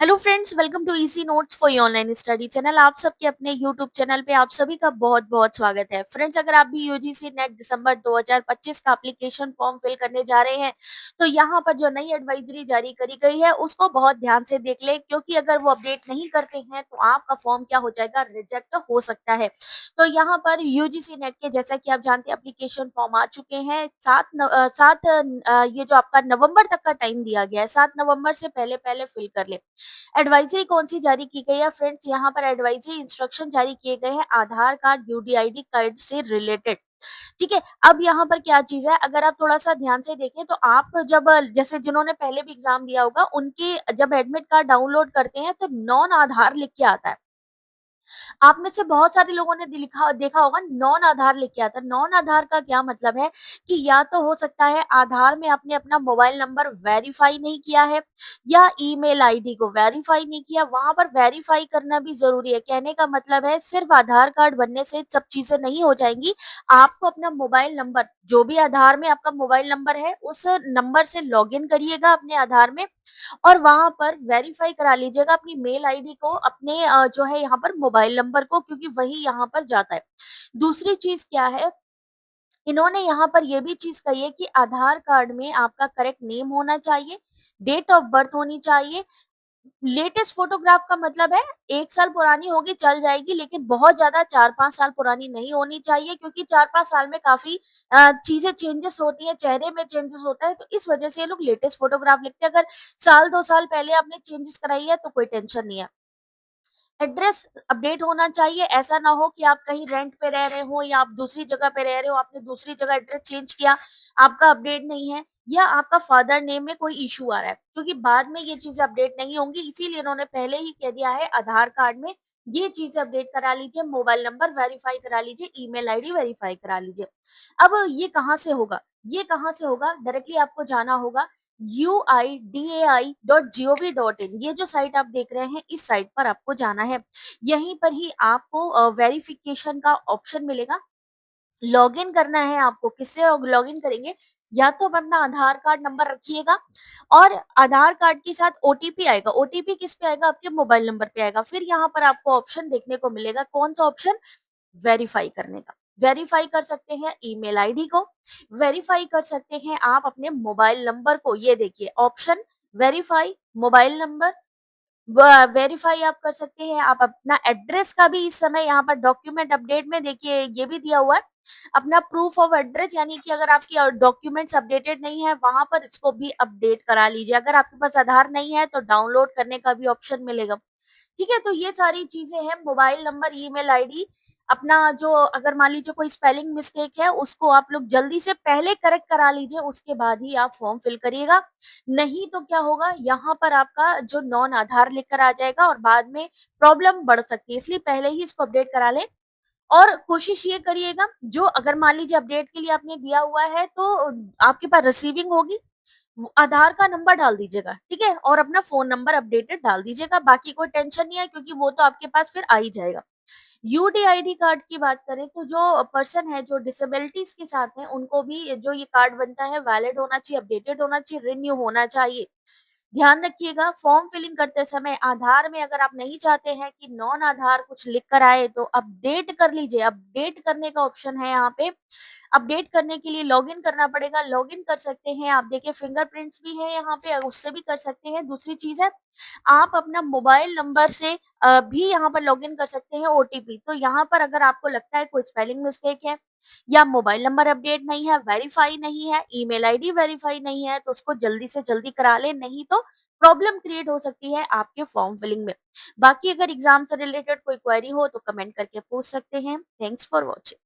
Hello friends, welcome to easy notes for your online study channel. आप सबके अपने YouTube channel पे आप सभी का बहुत-बहुत स्वागत है। फ्रेंड्स, अगर आप भी यूजीसी नेट दिसंबर 2025 का एप्लीकेशन फॉर्म फिल करने जा रहे हैं, तो यहाँ पर जो नई एडवाइजरी जारी करी गई है, उसको बहुत ध्यान से देख लें, क्योंकि अगर वो अपडेट नहीं करते हैं, तो आपका फॉर्म क्या हो जाएगा, रिजेक्ट हो सकता है। तो यहाँ पर यूजीसी नेट के, जैसा कि आप जानते हैं, एप्लीकेशन फॉर्म आ चुके हैं। 7 ये जो आपका नवंबर तक का टाइम दिया गया है, 7 नवंबर से पहले-पहले फिल कर लें। एडवाइजरी कौन-सी जारी की गई है फ्रेंड्स? यहाँ पर एडवाइजरी इंस्ट्रक्शन जारी किए गए हैं आधार कार्ड, यूडीआईडी कार्ड से रिलेटेड। ठीक है? अब यहाँ पर क्या चीज़ है, अगर आप थोड़ा-सा ध्यान से देखें तो आप जब जैसे जिन्होंने पहले भी एग्ज़ाम दिया होगा, उनके जब एडमिट कार्ड डाउनलोड करते हैं तो नॉन आधार लिख के आता है। आप में से बहुत सारे लोगों ने लिखा देखा होगा नॉन आधार लिख के आता है। नॉन आधार का क्या मतलब है कि या तो हो सकता है आधार में आपने अपना मोबाइल नंबर वेरीफाई नहीं किया है या ईमेल आईडी को वेरीफाई नहीं किया, वहां पर वेरीफाई करना भी जरूरी है। कहने का मतलब है सिर्फ आधार कार्ड बनने से सब चीजें नहीं हो जाएंगी। आपको अपना मोबाइल नंबर, जो भी आधार में आपका मोबाइल नंबर है, उस नंबर से लॉगिन करिएगा अपने आधार में और वहाँ पर वेरीफाई करा लीजिएगा अपनी मेल आईडी को, अपने जो है यहाँ पर मोबाइल नंबर को, क्योंकि वही यहाँ पर जाता है। दूसरी चीज़ क्या है, इन्होंने यहाँ पर ये भी चीज़ कही है कि आधार कार्ड में आपका करेक्ट नेम होना चाहिए, डेट ऑफ बर्थ होनी चाहिए। लेटेस्ट फोटोग्राफ का मतलब है 1 साल पुरानी होगी चल जाएगी, लेकिन बहुत ज़्यादा 4-5 साल पुरानी नहीं होनी चाहिए, क्योंकि 4-5 साल में काफ़ी चीज़ें चेंजेस होती हैं, चेहरे में चेंजेस होता है, तो इस वजह से ये लोग लेटेस्ट फोटोग्राफ लिखते हैं। अगर साल 2 साल पहले आपने चेंजेस कराई है तो कोई टेंशन नहीं है। एड्रेस अपडेट होना चाहिए, ऐसा ना हो कि आप कहीं रेंट पे रह रहे हो या आप दूसरी जगह पे रह रहे हो, आपने दूसरी जगह एड्रेस चेंज किया, आपका अपडेट नहीं है या आपका फादर नेम में कोई इश्यू आ रहा है, क्योंकि बाद में ये चीजें अपडेट नहीं होंगी। इसीलिए इन्होंने पहले ही कह दिया है आधार कार्ड में ये चीजें अपडेट करा लीजिए, मोबाइल नंबर वेरीफाई करा लीजिए, ईमेल आईडी वेरीफाई करा लीजिए। अब ये कहाँ से होगा? ये कहाँ से होगा? डायरेक्टली आपको जाना होगा uidai.gov.in। ये जो साइट आप देख रहे हैं, इस साइट पर आपको जाना है। यहीं पर ही आपको वेरिफिकेशन का ऑप्शन मिलेगा। लॉगिन करना है आपको। किससे लॉगिन करेंगे? या तो अपना आधार कार्ड नंबर रखिएगा और आधार कार्ड के साथ ओटीपी आएगा। ओटीपी किस पे आएगा? आपके मोबाइल नंबर पे आएगा। फिर यहाँ पर आपको ऑप्शन देखने को मिलेगा। कौन सा ऑप्शन? वेरीफाई करने का। वेरीफाई कर सकते हैं ईमेल आईडी को, वेरीफाई कर सकते हैं आप अपने मोबाइल नंबर को। ये देखिए option, verify mobile number, verify आप कर सकते हैं। आप अपना एड्रेस का भी इस समय यहाँ पर डॉक्यूमेंट अपडेट में देखिए ये भी दिया हुआ है, अपना प्रूफ ऑफ एड्रेस, यानी कि अगर आपकी डॉक्यूमेंट्स अपडेटेड नहीं है, वहां पर इसको भी अपडेट करा लीजिए। अगर आपके पास आधार नहीं है तो डाउनलोड करने का भी ऑप्शन मिलेगा। ठीक है, तो ये सारी चीजें हैं। मोबाइल नंबर, ईमेल आईडी, अपना जो, अगर मान लीजिए कोई स्पेलिंग मिस्टेक है, उसको आप लोग जल्दी से पहले करेक्ट करा लीजिए, उसके बाद ही आप फॉर्म फिल करिएगा। नहीं तो क्या होगा, यहाँ पर आपका जो नॉन आधार लिख कर आ जाएगा और बाद में प्रॉब्लम बढ़ सकती है। इसलिए पहले ही इसको अपडेट करा लें। और कोशिश ये करिएगा, जो अगर मान लीजिए अपडेट के लिए आपने दिया हुआ है तो आपके पास रिसीविंग होगी, वो आधार का नंबर डाल दीजिएगा, ठीक है? और अपना फ़ोन नंबर अपडेटेड डाल दीजिएगा, बाकी कोई टेंशन नहीं है, क्योंकि वो तो आपके पास फिर आ ही जाएगा। यूडीआईडी कार्ड की बात करें तो जो पर्सन है जो डिसेबिलिटीज़ के साथ हैं, उनको भी जो ये कार्ड बनता है वैलिड होना चाहिए, अपडेटेड होना चाहिए, रिन्यू होना चाहिए। ध्यान रखिएगा, फॉर्म फिलिंग करते समय आधार में अगर आप नहीं चाहते हैं कि नॉन आधार कुछ लिख कर आए, तो अपडेट कर लीजिए। अपडेट करने का ऑप्शन है यहाँ पे। अपडेट करने के लिए लॉगिन करना पड़ेगा, लॉगिन कर सकते हैं। आप देखिए फिंगरप्रिंट्स भी है यहाँ पे, उससे भी कर सकते हैं। दूसरी चीज़ है, आप अपना मोबाइल नंबर से भी यहाँ पर लॉगिन कर सकते हैं ओटीपी। तो यहाँ पर अगर आपको लगता है कोई स्पेलिंग मिस्टेक है या मोबाइल नंबर अपडेट नहीं है, वेरीफाई नहीं है, ईमेल आईडी वेरीफाई नहीं है, तो उसको जल्दी से जल्दी करा लें, नहीं तो प्रॉब्लम क्रिएट हो सकती है आपके फॉर्म फिलिंग में। बाकी अगर एग्जाम से रिलेटेड कोई क्वेरी हो तो कमेंट करके पूछ सकते हैं। Thanks for watching.